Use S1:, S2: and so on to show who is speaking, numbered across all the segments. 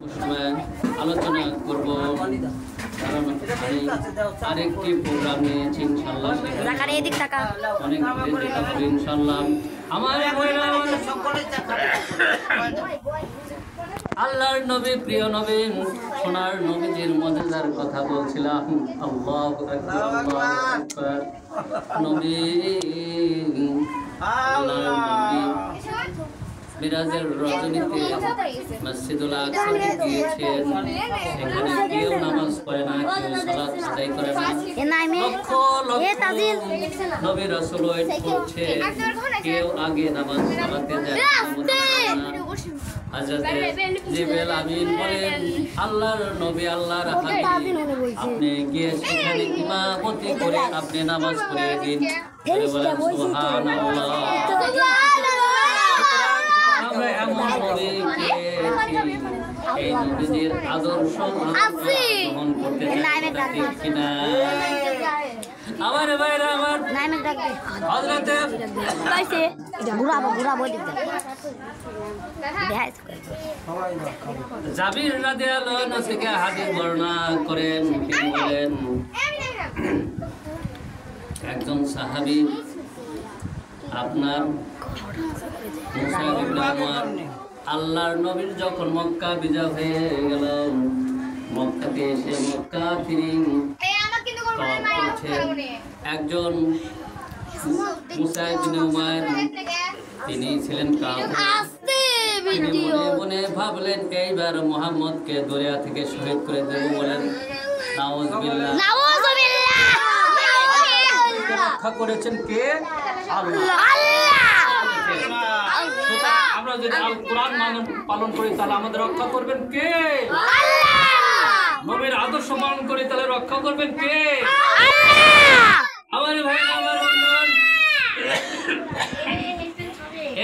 S1: সময় আলোচনা করব কারণ আরেকটি প্রোগ্রাম নিয়েছি ইনশাআল্লাহ অনেক যেটা হবে ইনশাআল্লাহ আমার আল্লাহর নবী প্রিয় নবী সোনার নবীজির মুজিজার কথা বলছিলাম আল্লাহু আকবার আল্লাহু আকবার নবী আল্লাহর নবী মিরাজের রজনীতে মসজিদুল আকসাতে গিয়েছেন সেখানে কেউ নামাজ পড়ে না কেউ সালাত আদায় করে না লক্ষ লক্ষ নবী রাসূল ওয়েট করছে কেউ আগে নামাজ সালাতে যায় না হযরত জিবরাইল আমিন বলেন আল্লাহর নবী আল্লাহর হাবিব আপনি গিয়ে সেখানে ইমামতি করে আপনি নামাজ পড়িয়ে দিন বলেন সুবহানাল্লাহ আমরা এমন নবীকে এই নবীর আদর্শ গ্রহণ করতে চাই কিনা আমার ভাইরা আমার হযরতে কইছে ঘুরাবো জাবির রাদিয়াল্লাহু আনহু থেকে হাদিস বর্ণনা করেন তিনি বলেন একজন সাহাবী আপনার মুসা ইবনে উমর আল্লাহর নবীর যখন মক্কা বিজয় হয়ে গেল মক্কাতে এসে মক্কা তিনি একজন মুসা ইবনে উমর তিনি ছিলেন তিনি মনে মনে ভাবলেন এইবার মুহাম্মদকে দরিয়া থেকে শহীদ করে দেব বলেন নাউযুবিল্লাহ রক্ষা করেছেন কে আল্লাহ আমরা যদি আল কোরআন পালন করি তাহলে আমাদের রক্ষা করবেন কে আল্লাহ নবীর আদর্শ পালন করি তাহলে রক্ষা করবেন কে আল্লাহ আমার ভাই আমার বন্ধুগণ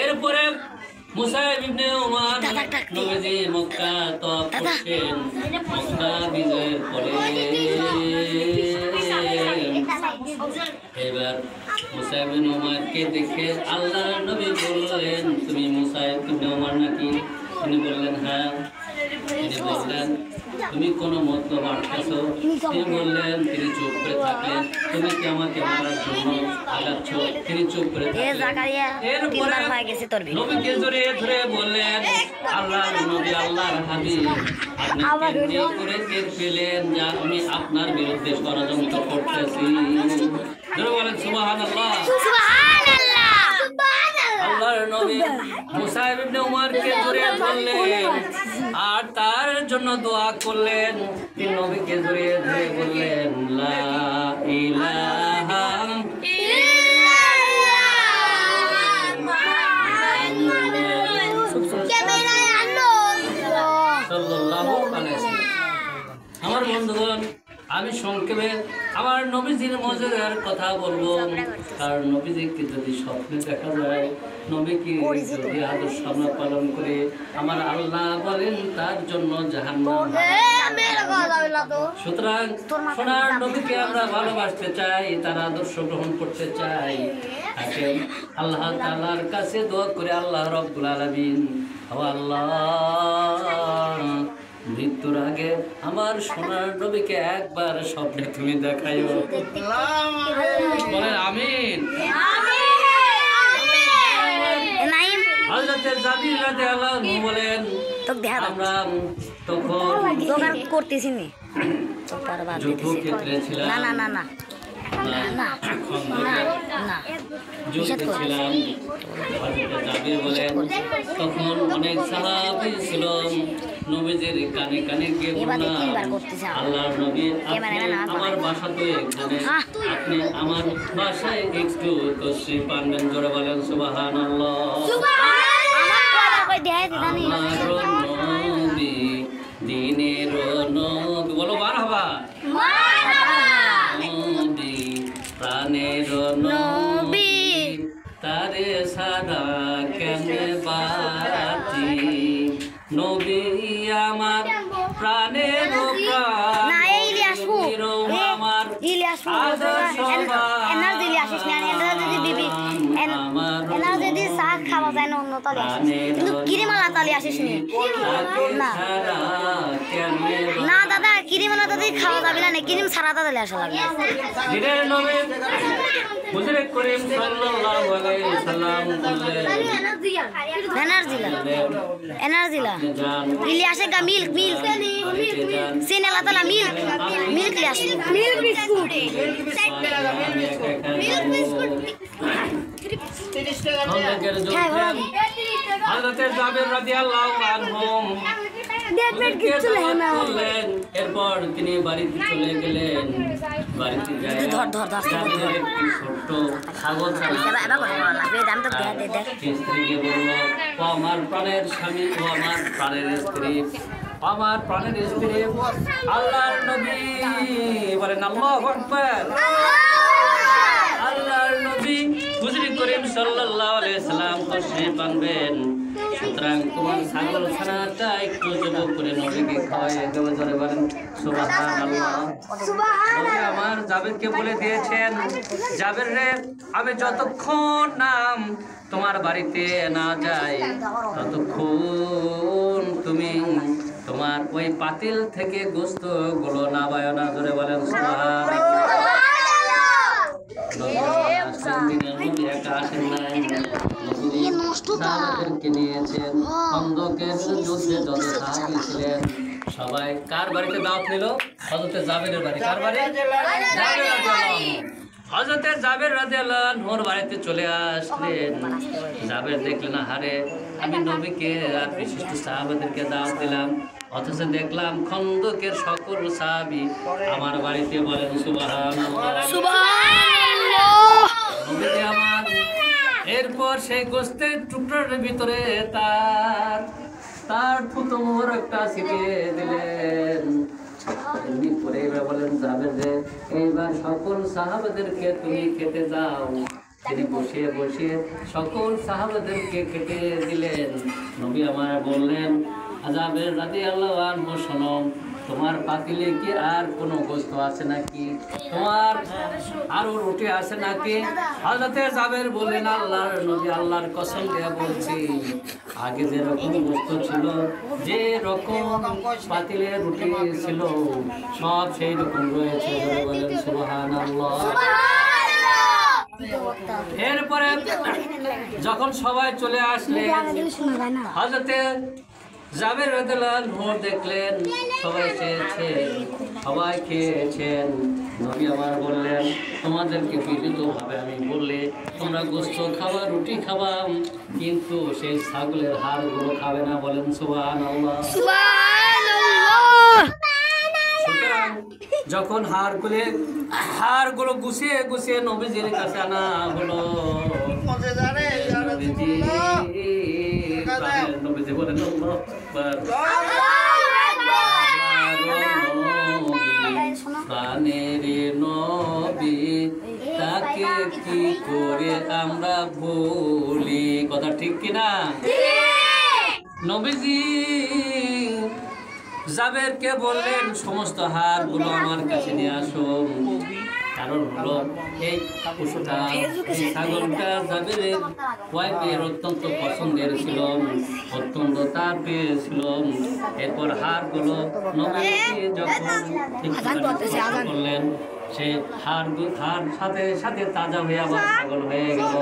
S1: এরপরে মুসা ইবনে উমর নবীজি মক্কা তওয়াফ করছেন মক্কা বিজয়ের পরে এবার মুসা ইবনে উমরকে দেখে আল্লাহর নবী বললেন তুমি মুসা ইবনে উমর নাকি তিনি বললেন হ্যাঁ তিনি বললেন তুমি কোন মতলব আটকাছো তিনি বললেন তিনি চুপ করে থাকলেন তুমি কি আমাকে মারার জন্য আগাচ্ছ তিনি চুপ করে থাকলেন নবীকে জড়িয়ে ধরে বললেন আল্লাহর নবী আল্লাহর হাবিব আপনি কেমনে করে টের পেলেন যে আমি আপনার বিরুদ্ধে ষড়যন্ত্র করতেছি জোরে বলেন সুবহানাল্লাহ সুবহানাল্লাহ আল্লাহর নবী মুসা ইবনে উমরকে জড়িয়ে ধরলেন আর তার জন্য দোয়া করলেন তিনি নবীকে জড়িয়ে ধরে বললেন লা ইলাহা সাল্লাল্লাহু আলাইহি ওয়াসাল্লাম আমার বন্ধুগণ আমি সংক্ষেপে আমার নবীজির মুজিজার কথা বলবো কারণ নবীজিকে যদি স্বপ্নে দেখা যায় নবীকে যদি আদর্শ আমরা পালন করে আমার আল্লাহ বলেন তার জন্য জাহান্নাম সুতরাং সোনার নবীকে আমরা ভালোবাসতে চাই তার আদর্শ গ্রহণ করতে চাই তাকে আল্লাহ তাআলার কাছে দোয়া করে আল্লাহ রাব্বুল আলামিন ও আল্লাহ মৃত্যুর আগে আমার সোনার নবীকে একবার স্বপ্নে তুমি দেখাইও বলেন আমিন হযরত জাবির রাদিয়াল্লাহু আনহু বলেন আমরা তখন দোকান করতেছি নি যুদ্ধক্ষেত্রে ছিলাম না তখন অনেক সাহাবী ছিল নবীজির কানে কানে গিয়ে বললাম আল্লাহর নবী আমার বাসা তো এখানে আপনি আমার বাসায় একটু তশরিফ আনবেন জোরে বলেন সুবহানাল্লাহ নবী দিনের নবী বলো মারহাবা প্রাণের নবী তারে সাদা কেমনে বাতি নবী আমার প্রাণের প্রাণ আমার আদর্শ খাওয়া যায় না অন্য তলে কিন্তু কিরিমালা তলে আসিস না
S2: না দাদা ক্রিম না দাদি খাওয়া যাবে না ক্রিম ছাড়া দাদা আসা লাগবে
S1: দিনের নবী হুজুর করিম সাল্লাল্লাহু আলাইহি সাল্লাম বললেন
S2: এনার্জি লা ইলিয়াসে গা মিল্ক সিনে লা তালা মিল্ক ইলিয়াস মিল্ক বিস্কুট
S1: হযরত জাবের রাদিয়াল্লাহু আনহু এরপর তিনি বাড়িতে চলে গেলেন। বাড়িতে স্ত্রীকে বলল, ও আমার প্রাণের স্বামী, ও আমার প্রাণের স্ত্রী, আমার প্রাণের স্ত্রী আল্লাহর নবী বলেন আল্লাহু আকবার। আল্লাহর নবী হুজুর করিম সাল্লাল্লাহু আলাইহি সাল্লাম তশরিফ আনবেন, সুতরাং তোমার ছাগল ছানাটা একটু জব করে নবীকে খাওয়াই দেবে। ধরে বলেন সুবহানাল্লাহ। নবী আমার জাবেরকে বলে দিয়েছেন, জাবের রে, আমি যতক্ষণ নাম তোমার বাড়িতে না যাই ততক্ষণ তুমি তোমার ওই পাতিল থেকে গোস্ত গুলো না বায়ো না। ধরে বলেন সুবহানাল্লাহ। সবাই কার বাড়িতে দাওয়াত নিল? হযরতে জাবেরের বাড়ি। কার বাড়ি? হযরতে জাবের রাদিয়াল্লাহু আনহুর বাড়িতে চলে আসলেন। জাবের দেখলেন, হারে আমি নবীকে আর বিশিষ্ট সাহাবাদেরকে দাওয়াত দিলাম, অথচ দেখলাম খন্দকের সকল সাহাবী আমার বাড়িতে। বলেন সুবহানাল্লাহ। নবীজি আমার এরপর সেই গোস্তের টুকরার ভিতরে তার ফুটো মোহর একটা ছিটিয়ে দিলেন। এমনি করে বলেন, যাবে যে এইবার সকল সাহাবাদেরকে তুমি খেতে যাও। তিনি বসে বসে সকল সাহাবাদেরকে খেতে দিলেন। নবী আমার বললেন, জাবের রাদিয়াল্লাহু আনহু, শোনো, তোমার পাতিলে কি আর কোনো গোস্ত আছে নাকি? তোমার আরো রুটি আছে নাকি? হযরতে জাবের বললেন, আল্লাহর নবী, আল্লাহর কসম দিয়ে বলছি, আগে যেরকম গোস্ত ছিল, যে রকম পাতিলে রুটি ছিল, সব সেই রকম রয়েছে। বলেন সুবহানাল্লাহ। এরপরে যখন সবাই চলে আসলেন, হযরতে জাবের রাদিয়াল্লাহু আনহু দেখলেন সবাই এসেছেন, সবাই খেয়েছেন। নবী আমার বললেন, তোমাদেরকে বিনীতভাবে আমি বললে তোমরা গোস্ত খাবা, রুটি খাবা, কিন্তু সেই ছাগলের হাড়গুলো খাবে না। বলেন সুবহানাল্লাহ। সুতরাং যখন হাড়গুলো গুছিয়ে গুছিয়ে নবীজির কাছে আনা হলো, নবীজি বলেন, প্রাণের নবী, তাকে কি করে আমরা ভুলি? কথা ঠিক কিনা? নবীজি জাবেরকে বললেন, সমস্ত হাড়গুলো আমার কাছে নিয়ে আসো। কারণ হলো এই পশুটা, এই ছাগলটা জাবেরের ওয়াইফের অত্যন্ত পছন্দের ছিল, অত্যন্ত তার প্রিয় ছিল। এরপর হাড়গুলো নবীজি যখন করলেন, সেই হাড় সাথে সাথে তাজা হয়ে আবার ছাগল হয়ে গেল।